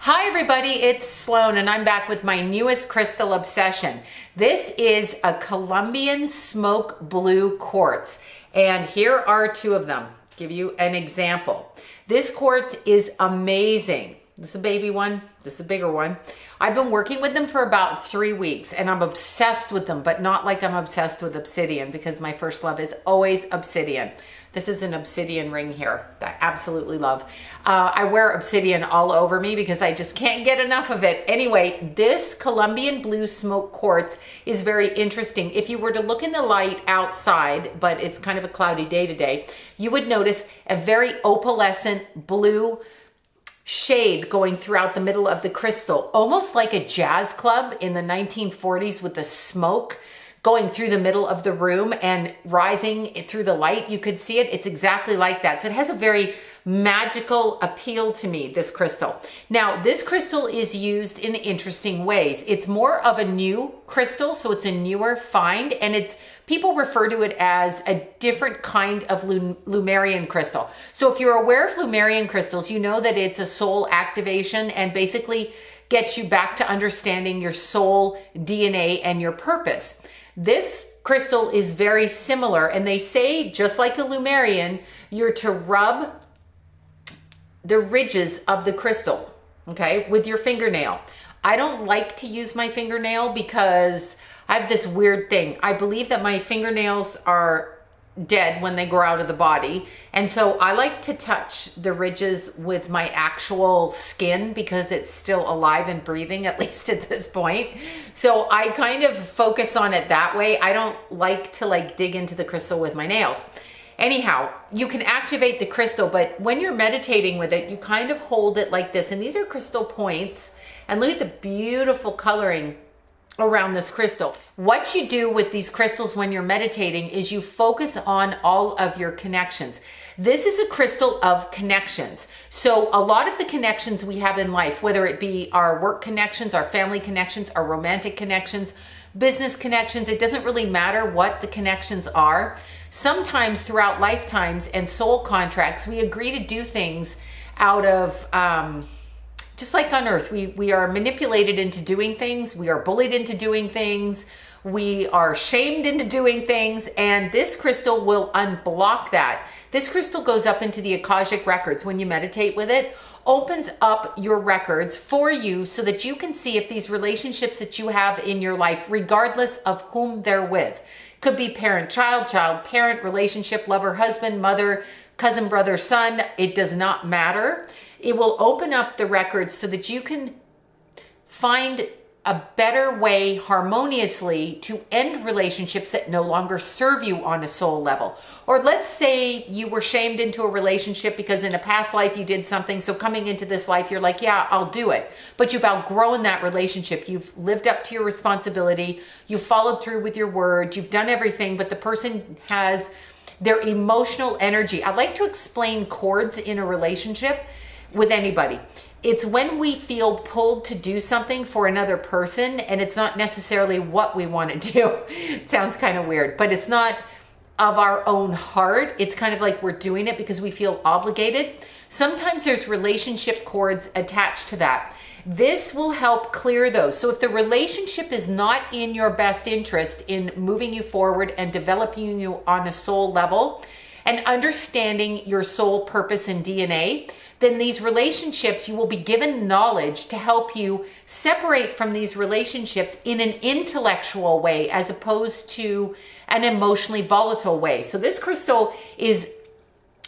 Hi everybody, it's Sloan and I'm back with my newest crystal obsession. This is a Columbian Smoke Blue Quartz, and here are two of them. Give you an example. This quartz is amazing. This is a baby one, this is a bigger one. I've been working with them for about 3 weeks and I'm obsessed with them, but not like I'm obsessed with obsidian, because my first love is always obsidian. This is an obsidian ring here that I absolutely love. I wear obsidian all over me because I just can't get enough of it. Anyway, this Columbian Blue Smoke Quartz is very interesting. If you were to look in the light outside, but it's kind of a cloudy day today, you would notice a very opalescent blue shade going throughout the middle of the crystal, almost like a jazz club in the 1940s with the smoke going through the middle of the room and rising through the light. You could see it. It's exactly like that. So it has a very magical appeal to me, this crystal. Now, this crystal is used in interesting ways. It's more of a new crystal, so it's a newer find, and people refer to it as a different kind of Lemurian crystal. So if you're aware of Lemurian crystals, you know that it's a soul activation and basically gets you back to understanding your soul DNA and your purpose. This crystal is very similar, and they say, just like a Lemurian, you're to rub the ridges of the crystal, okay, with your fingernail. I don't like to use my fingernail because I have this weird thing. I believe that my fingernails are dead when they grow out of the body, and so I like to touch the ridges with my actual skin because it's still alive and breathing, at least at this point. So I kind of focus on it that way. I don't like to dig into the crystal with my nails. Anyhow, you can activate the crystal, but when you're meditating with it, you kind of hold it like this, and these are crystal points, and look at the beautiful coloring around this crystal. What you do with these crystals when you're meditating is you focus on all of your connections. This is a crystal of connections. So a lot of the connections we have in life, whether it be our work connections, our family connections, our romantic connections, business connections, it doesn't really matter what the connections are. Sometimes throughout lifetimes and soul contracts, we agree to do things out of, just like on earth, we are manipulated into doing things. We are bullied into doing things. We are shamed into doing things. And this crystal will unblock that. This crystal goes up into the Akashic records when you meditate with it, opens up your records for you so that you can see if these relationships that you have in your life, regardless of whom they're with, could be parent-child, child-parent, relationship, lover, husband, mother, cousin, brother, son, it does not matter. It will open up the records so that you can find a better way harmoniously to end relationships that no longer serve you on a soul level. Or let's say you were shamed into a relationship because in a past life you did something, so coming into this life you're like, yeah, I'll do it. But you've outgrown that relationship. You've lived up to your responsibility. You've followed through with your word. You've done everything, but the person has their emotional energy. I like to explain chords in a relationship with anybody. It's when we feel pulled to do something for another person and it's not necessarily what we want to do. It sounds kind of weird, but it's not of our own heart. It's kind of like we're doing it because we feel obligated. Sometimes there's relationship cords attached to that. This will help clear those. So if the relationship is not in your best interest in moving you forward and developing you on a soul level and understanding your soul purpose and DNA, then these relationships, you will be given knowledge to help you separate from these relationships in an intellectual way as opposed to an emotionally volatile way. So this crystal is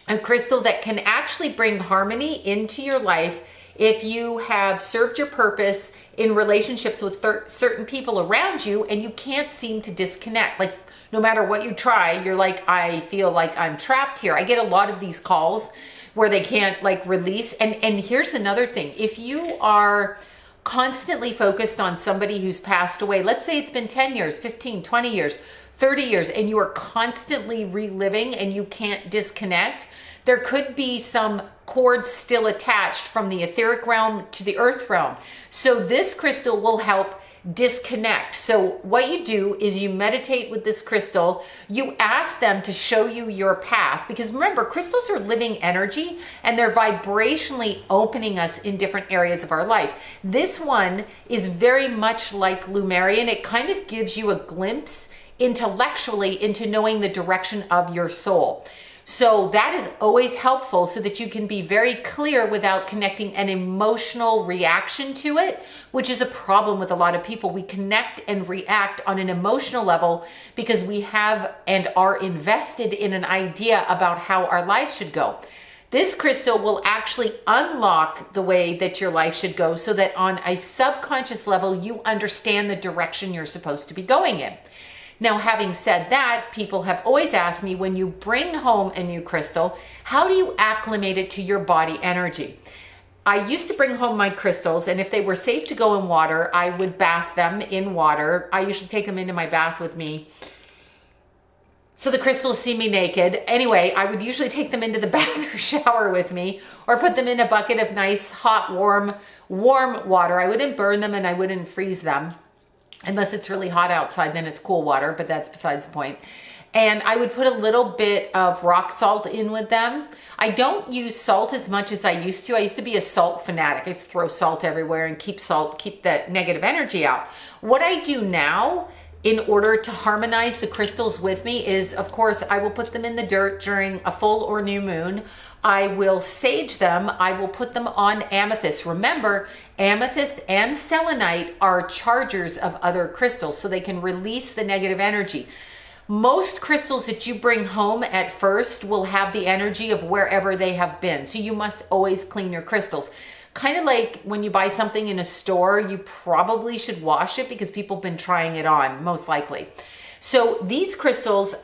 a crystal that can actually bring harmony into your life if you have served your purpose in relationships with certain people around you and you can't seem to disconnect. Like no matter what you try, you're like, I feel like I'm trapped here. I get a lot of these calls where they can't release. And here's another thing. If you are constantly focused on somebody who's passed away, let's say it's been 10 years, 15, 20 years, 30 years, and you are constantly reliving and you can't disconnect, there could be some cords still attached from the etheric realm to the earth realm. So this crystal will help disconnect. So what you do is you meditate with this crystal. You ask them to show you your path, because remember, crystals are living energy and they're vibrationally opening us in different areas of our life. This one is very much like Lumerian. It kind of gives you a glimpse intellectually into knowing the direction of your soul. So that is always helpful so that you can be very clear without connecting an emotional reaction to it, which is a problem with a lot of people. We connect and react on an emotional level because we have and are invested in an idea about how our life should go. This crystal will actually unlock the way that your life should go so that on a subconscious level, you understand the direction you're supposed to be going in. Now, having said that, people have always asked me, when you bring home a new crystal, how do you acclimate it to your body energy? I used to bring home my crystals, and if they were safe to go in water, I would bath them in water. I usually take them into my bath with me, so the crystals see me naked. Anyway, I would usually take them into the bath or shower with me, or put them in a bucket of nice, hot, warm water. I wouldn't burn them and I wouldn't freeze them. Unless it's really hot outside, then it's cool water, but that's besides the point. And I would put a little bit of rock salt in with them. I don't use salt as much as I used to. I used to be a salt fanatic. I used to throw salt everywhere and keep that negative energy out. What I do now in order to harmonize the crystals with me is, of course, I will put them in the dirt during a full or new moon. I will sage them. I will put them on amethyst. Remember, amethyst and selenite are chargers of other crystals, so they can release the negative energy. Most crystals that you bring home at first will have the energy of wherever they have been. So you must always clean your crystals. Kind of like when you buy something in a store, you probably should wash it because people have been trying it on, most likely. So these crystals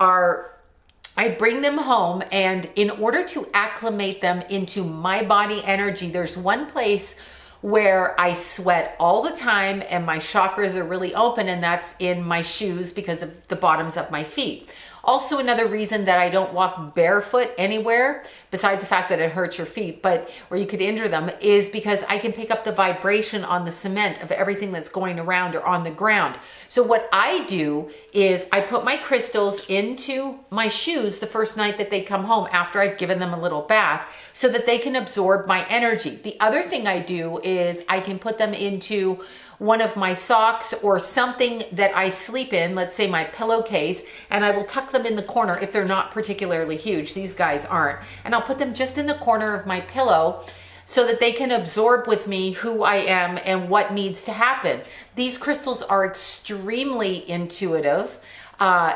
I bring them home, and in order to acclimate them into my body energy, there's one place where I sweat all the time and my chakras are really open, and that's in my shoes because of the bottoms of my feet. Also, another reason that I don't walk barefoot anywhere, besides the fact that it hurts your feet, or you could injure them, is because I can pick up the vibration on the cement of everything that's going around or on the ground. So what I do is I put my crystals into my shoes the first night that they come home after I've given them a little bath so that they can absorb my energy. The other thing I do is I can put them into one of my socks or something that I sleep in, let's say my pillowcase, and I will tuck them in the corner if they're not particularly huge. These guys aren't. And I'll put them just in the corner of my pillow so that they can absorb with me who I am and what needs to happen. These crystals are extremely intuitive.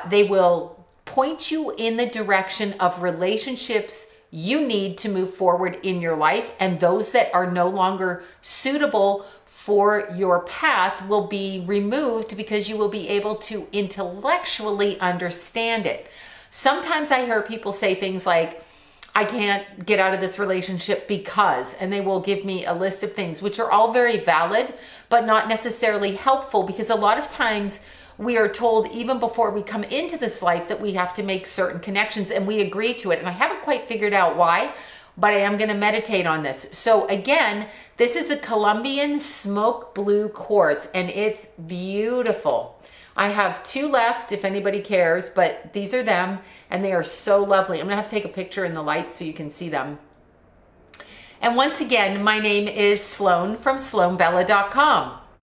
They will point you in the direction of relationships you need to move forward in your life, and those that are no longer suitable for your path will be removed because you will be able to intellectually understand it. Sometimes I hear people say things like, I can't get out of this relationship because, and they will give me a list of things, which are all very valid, but not necessarily helpful, because a lot of times we are told even before we come into this life that we have to make certain connections, and we agree to it. And I haven't quite figured out why, but I am going to meditate on this. So again, this is a Columbian Smoke Blue Quartz, and it's beautiful. I have 2 left if anybody cares, but these are them, and they are so lovely. I'm going to have to take a picture in the light so you can see them. And once again, my name is Sloan from SloanBella.com.